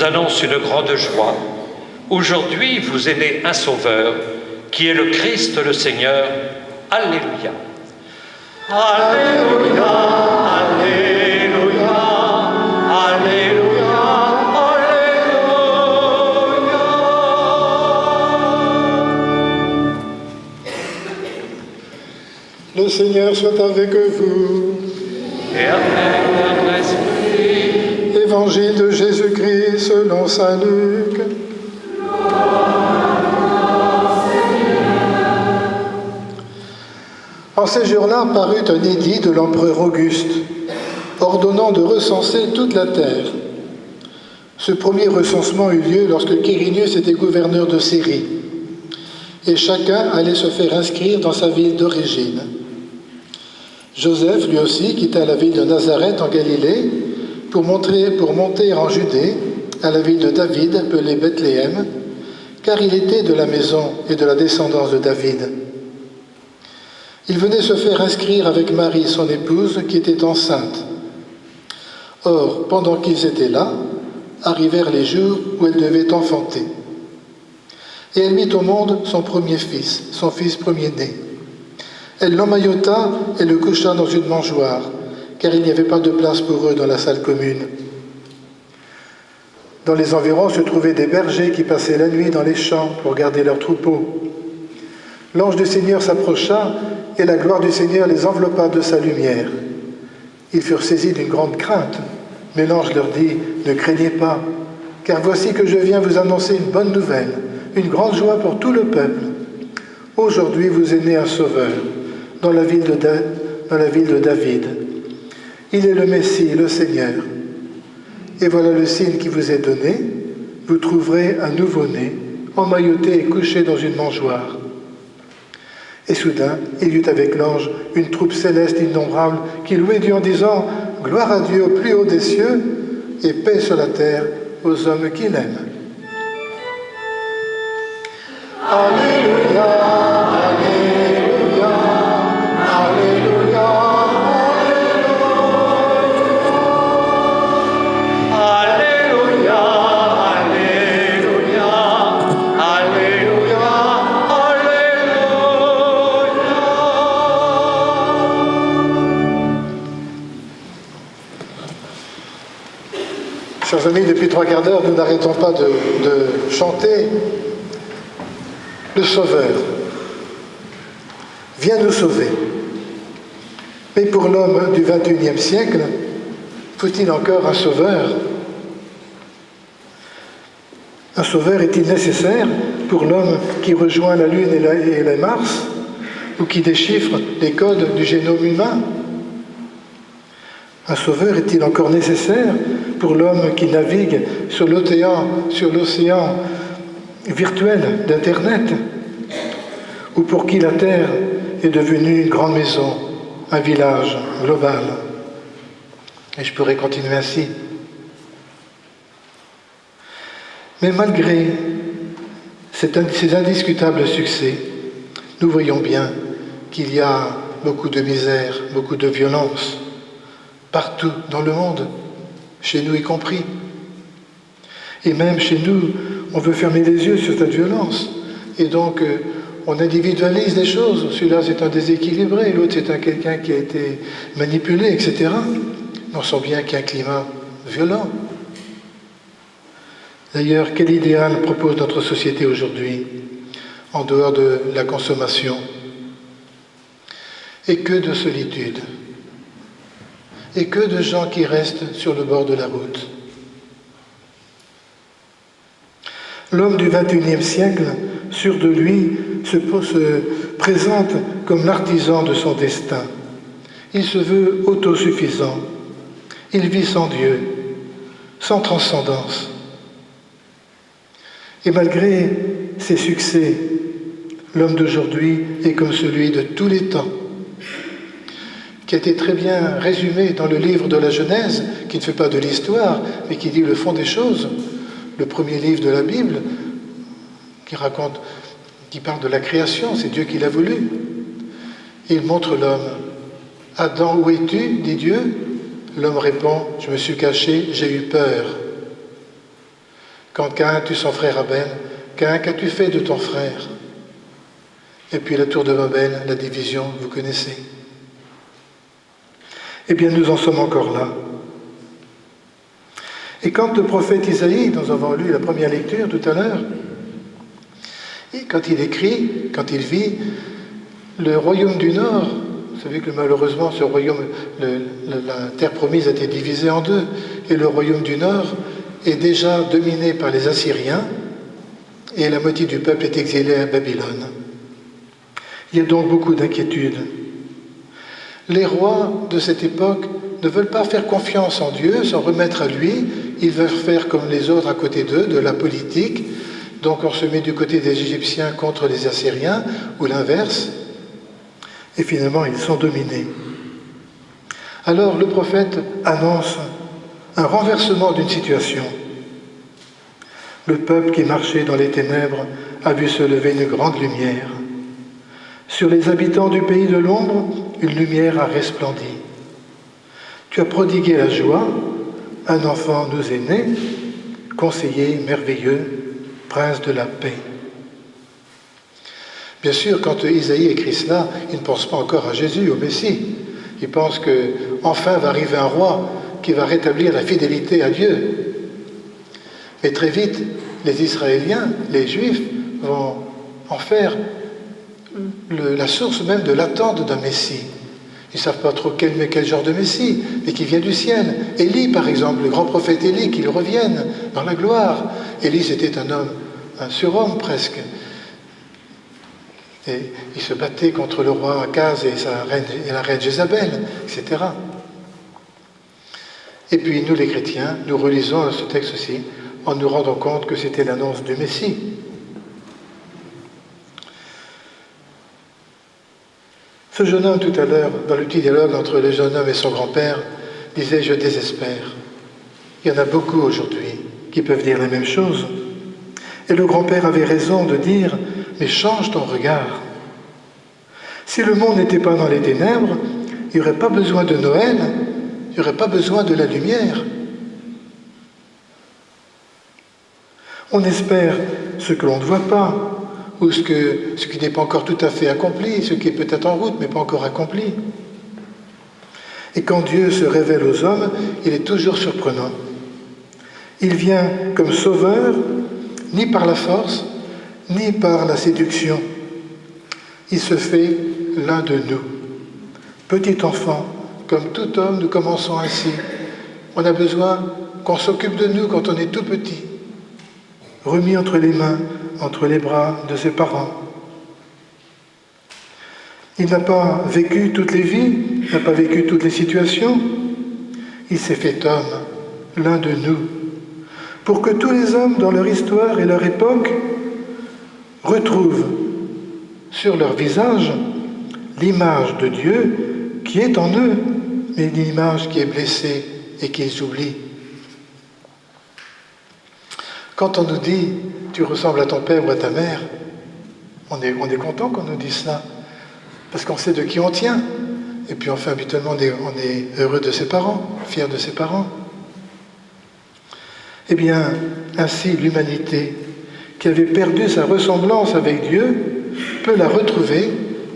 vous annonce une grande joie. Aujourd'hui vous est né un Sauveur, qui est le Christ le Seigneur. Alléluia. Alléluia, Alléluia, Alléluia, Alléluia. Le Seigneur soit avec vous. Et avec votre esprit. Évangile de Jésus-Christ selon saint Luc. En ces jours-là parut un édit de l'empereur Auguste, ordonnant de recenser toute la terre. Ce premier recensement eut lieu lorsque Quirinius était gouverneur de Syrie, et chacun allait se faire inscrire dans sa ville d'origine. Joseph, lui aussi, quitta la ville de Nazareth en Galilée pour monter en Judée, à la ville de David, appelée Bethléem, car il était de la maison et de la descendance de David. Il venait se faire inscrire avec Marie, son épouse, qui était enceinte. Or, pendant qu'ils étaient là, arrivèrent les jours où elle devait enfanter. Et elle mit au monde son premier fils, son fils premier-né. Elle l'emmaillota et le coucha dans une mangeoire, car il n'y avait pas de place pour eux dans la salle commune. Dans les environs se trouvaient des bergers qui passaient la nuit dans les champs pour garder leurs troupeaux. L'ange du Seigneur s'approcha, et la gloire du Seigneur les enveloppa de sa lumière. Ils furent saisis d'une grande crainte, mais l'ange leur dit « Ne craignez pas, car voici que je viens vous annoncer une bonne nouvelle, une grande joie pour tout le peuple. Aujourd'hui vous est né un Sauveur, dans la ville de David. Il est le Messie, le Seigneur. Et voilà le signe qui vous est donné, vous trouverez un nouveau-né, emmailloté et couché dans une mangeoire. » Et soudain, il y eut avec l'ange une troupe céleste innombrable qui louait Dieu en disant « Gloire à Dieu au plus haut des cieux et paix sur la terre aux hommes qu'il aime. » Alléluia, Alléluia, Alléluia, Alléluia, Alléluia, Alléluia, Chers amis, depuis 3 quarts d'heure, nous n'arrêtons pas de chanter le Sauveur. Viens nous sauver. Mais pour l'homme du XXIe siècle, faut-il encore un sauveur? Un sauveur est-il nécessaire pour l'homme qui rejoint la Lune et la Mars, ou qui déchiffre les codes du génome humain? Un sauveur est-il encore nécessaire pour l'homme qui navigue sur l'océan virtuel d'Internet, ou pour qui la Terre est devenue une grande maison, un village global? Et je pourrais continuer ainsi. Mais malgré ces indiscutables succès, nous voyons bien qu'il y a beaucoup de misère, beaucoup de violence, partout dans le monde, chez nous y compris. Et même chez nous, on veut fermer les yeux sur cette violence. Et donc, on individualise les choses. Celui-là, c'est un déséquilibré, l'autre, c'est quelqu'un qui a été manipulé, etc. On sent bien qu'il y a un climat violent. D'ailleurs, quel idéal propose notre société aujourd'hui, en dehors de la consommation? Et que de solitude. Et que de gens qui restent sur le bord de la route. L'homme du XXIe siècle, sûr de lui, se présente comme l'artisan de son destin. Il se veut autosuffisant. Il vit sans Dieu, sans transcendance. Et malgré ses succès, l'homme d'aujourd'hui est comme celui de tous les temps, qui a été très bien résumé dans le livre de la Genèse, qui ne fait pas de l'histoire, mais qui dit le fond des choses, le premier livre de la Bible, qui parle de la création, c'est Dieu qui l'a voulu. Et il montre l'homme. « Adam, où es-tu » dit Dieu. L'homme répond « Je me suis caché, j'ai eu peur. » Quand Caïn tue son frère Abel, Caïn, qu'as-tu fait de ton frère? Et puis la tour de Babel, la division, vous connaissez. Eh bien, nous en sommes encore là. Et quand le prophète Isaïe, nous avons lu la première lecture tout à l'heure, quand il écrit, quand il vit, le royaume du Nord, vous savez que malheureusement ce royaume, la terre promise a été divisée en deux, et le royaume du Nord est déjà dominé par les Assyriens, et la moitié du peuple est exilé à Babylone. Il y a donc beaucoup d'inquiétudes. Les rois de cette époque ne veulent pas faire confiance en Dieu, s'en remettre à lui. Ils veulent faire comme les autres à côté d'eux, de la politique. Donc on se met du côté des Égyptiens contre les Assyriens, ou l'inverse. Et finalement, ils sont dominés. Alors le prophète annonce un renversement d'une situation. Le peuple qui marchait dans les ténèbres a vu se lever une grande lumière. Sur les habitants du pays de l'ombre, une lumière a resplendi. Tu as prodigué la joie, un enfant nous est né, conseiller merveilleux, prince de la paix. Bien sûr, quand Isaïe écrit cela, il ne pense pas encore à Jésus, au Messie. Il pense qu'enfin va arriver un roi qui va rétablir la fidélité à Dieu. Mais très vite, les Israéliens, les Juifs, vont en faire la source même de l'attente d'un Messie. Ils ne savent pas trop quel genre de Messie, mais qui vient du ciel. Élie, par exemple, le grand prophète Élie, qu'il revienne dans la gloire. Élie, c'était un homme, un surhomme presque. Et il se battait contre le roi Akaz et la reine Jézabel, etc. Et puis nous, les chrétiens, nous relisons ce texte aussi en nous rendant compte que c'était l'annonce du Messie. Ce jeune homme, tout à l'heure, dans le petit dialogue entre le jeune homme et son grand-père, disait « Je désespère ». Il y en a beaucoup aujourd'hui qui peuvent dire la même chose. Et le grand-père avait raison de dire « Mais change ton regard ». Si le monde n'était pas dans les ténèbres, il n'y aurait pas besoin de Noël, il n'y aurait pas besoin de la lumière. On espère ce que l'on ne voit pas, ou ce qui n'est pas encore tout à fait accompli, ce qui est peut-être en route, mais pas encore accompli. Et quand Dieu se révèle aux hommes, il est toujours surprenant. Il vient comme sauveur, ni par la force, ni par la séduction. Il se fait l'un de nous. Petit enfant, comme tout homme, nous commençons ainsi. On a besoin qu'on s'occupe de nous quand on est tout petit, remis entre les mains, entre les bras de ses parents. Il n'a pas vécu toutes les vies, il n'a pas vécu toutes les situations. Il s'est fait homme, l'un de nous, pour que tous les hommes dans leur histoire et leur époque retrouvent sur leur visage l'image de Dieu qui est en eux, mais une image qui est blessée et qu'ils oublient. Quand on nous dit « tu ressembles à ton père ou à ta mère », on est content qu'on nous dise cela, parce qu'on sait de qui on tient. Et puis enfin, habituellement, on est heureux de ses parents, fier de ses parents. Eh bien, ainsi, l'humanité, qui avait perdu sa ressemblance avec Dieu, peut la retrouver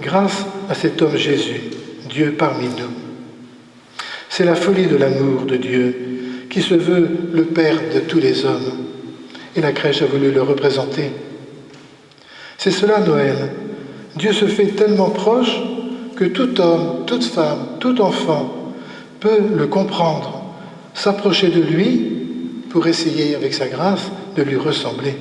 grâce à cet homme Jésus, Dieu parmi nous. C'est la folie de l'amour de Dieu, qui se veut le Père de tous les hommes. Et la crèche a voulu le représenter. C'est cela Noël. Dieu se fait tellement proche que tout homme, toute femme, tout enfant peut le comprendre, s'approcher de lui pour essayer, avec sa grâce, de lui ressembler.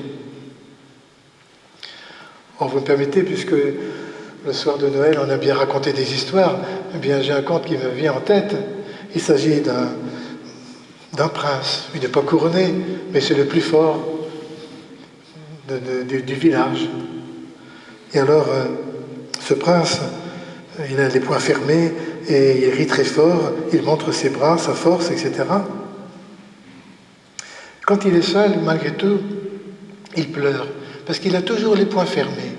Oh, vous me permettez, puisque le soir de Noël, on a bien raconté des histoires, eh bien j'ai un conte qui me vient en tête. Il s'agit d'un prince. Il n'est pas couronné, mais c'est le plus fort du village. Et alors, ce prince, il a les poings fermés et il rit très fort, il montre ses bras, sa force, etc. Quand il est seul, malgré tout, il pleure, parce qu'il a toujours les poings fermés.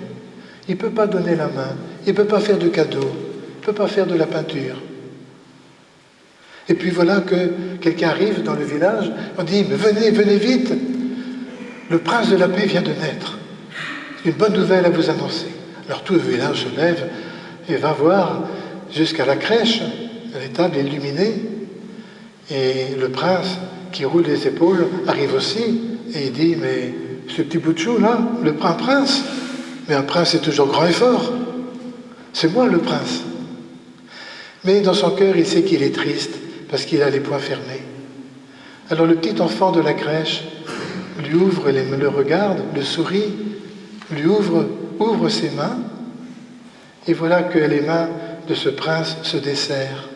Il ne peut pas donner la main, il ne peut pas faire de cadeaux, il ne peut pas faire de la peinture. Et puis voilà que quelqu'un arrive dans le village, on dit « mais venez, venez vite !» le prince de la paix vient de naître. Une bonne nouvelle à vous annoncer. Alors tout le village se lève et va voir jusqu'à la crèche, l'étable illuminée. Et le prince, qui roule les épaules, arrive aussi et il dit, mais ce petit bout de chou là, le prince, mais un prince est toujours grand et fort. C'est moi le prince. Mais dans son cœur, il sait qu'il est triste parce qu'il a les poings fermés. Alors le petit enfant de la crèche lui ouvre, le regarde, le sourit, lui ouvre ses mains, et voilà que les mains de ce prince se desserrent.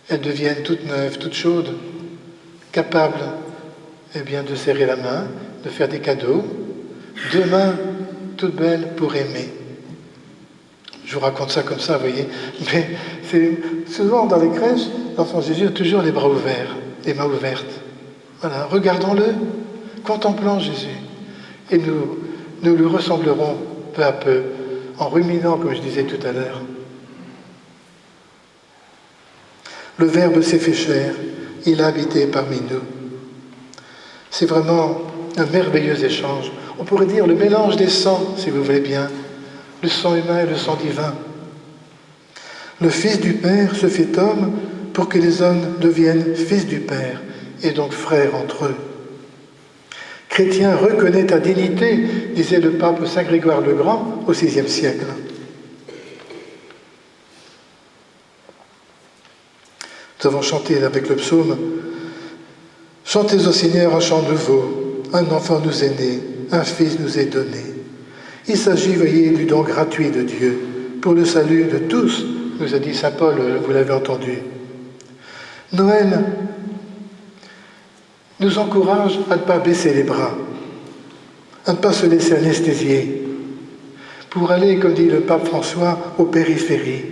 Elles deviennent toutes neuves, toutes chaudes, capables de serrer la main, de faire des cadeaux, deux mains toutes belles pour aimer. Je vous raconte ça comme ça, vous voyez, mais c'est souvent dans les crèches, l'enfant Jésus a toujours les bras ouverts, les mains ouvertes. Voilà, regardons-le, contemplons Jésus, et nous lui ressemblerons peu à peu, en ruminant, comme je disais tout à l'heure. Le Verbe s'est fait chair, il a habité parmi nous. C'est vraiment un merveilleux échange. On pourrait dire le mélange des sangs, si vous voulez bien, le sang humain et le sang divin. Le Fils du Père se fait homme pour que les hommes deviennent fils du Père et donc frères entre eux. Chrétien, reconnais ta dignité, disait le pape Saint Grégoire le Grand au VIe siècle. Nous avons chanté avec le psaume « Chantez au Seigneur un chant nouveau, un enfant nous est né, un fils nous est donné. » Il s'agit, voyez, du don gratuit de Dieu, pour le salut de tous, nous a dit saint Paul, vous l'avez entendu. Noël nous encourage à ne pas baisser les bras, à ne pas se laisser anesthésier, pour aller, comme dit le pape François, aux périphéries.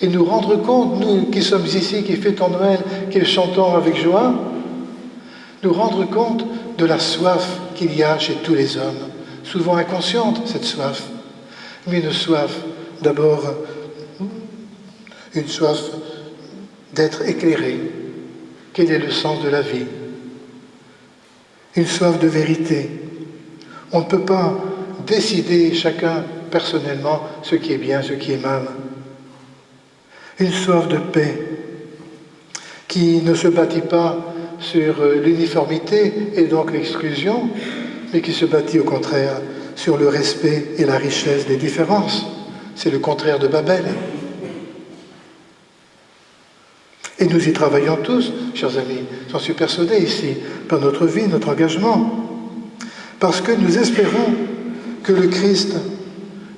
Et nous rendre compte, nous qui sommes ici, qui fêtons Noël, qui chantons avec joie, nous rendre compte de la soif qu'il y a chez tous les hommes, souvent inconsciente, cette soif, mais une soif, d'abord, une soif d'être éclairé. Quel est le sens de la vie? Une soif de vérité. On ne peut pas décider chacun personnellement ce qui est bien, ce qui est mal. Une soif de paix qui ne se bâtit pas sur l'uniformité et donc l'exclusion, mais qui se bâtit au contraire sur le respect et la richesse des différences. C'est le contraire de Babel. Et nous y travaillons tous, chers amis, j'en suis persuadé ici, par notre vie, notre engagement, parce que nous espérons que le Christ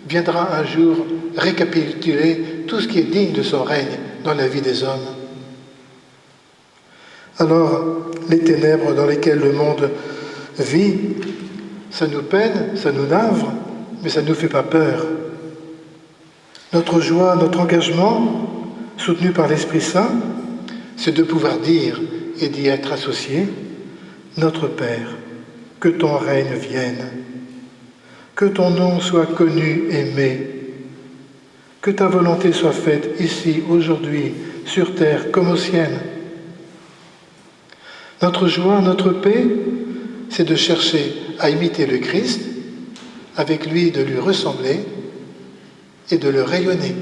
viendra un jour récapituler tout ce qui est digne de son règne dans la vie des hommes. Alors, les ténèbres dans lesquelles le monde vit, ça nous peine, ça nous navre, mais ça ne nous fait pas peur. Notre joie, notre engagement, soutenu par l'Esprit Saint, c'est de pouvoir dire et d'y être associé, notre Père, que ton règne vienne, que ton nom soit connu, aimé, que ta volonté soit faite ici, aujourd'hui, sur terre comme au ciel. Notre joie, notre paix, c'est de chercher à imiter le Christ, avec lui de lui ressembler et de le rayonner.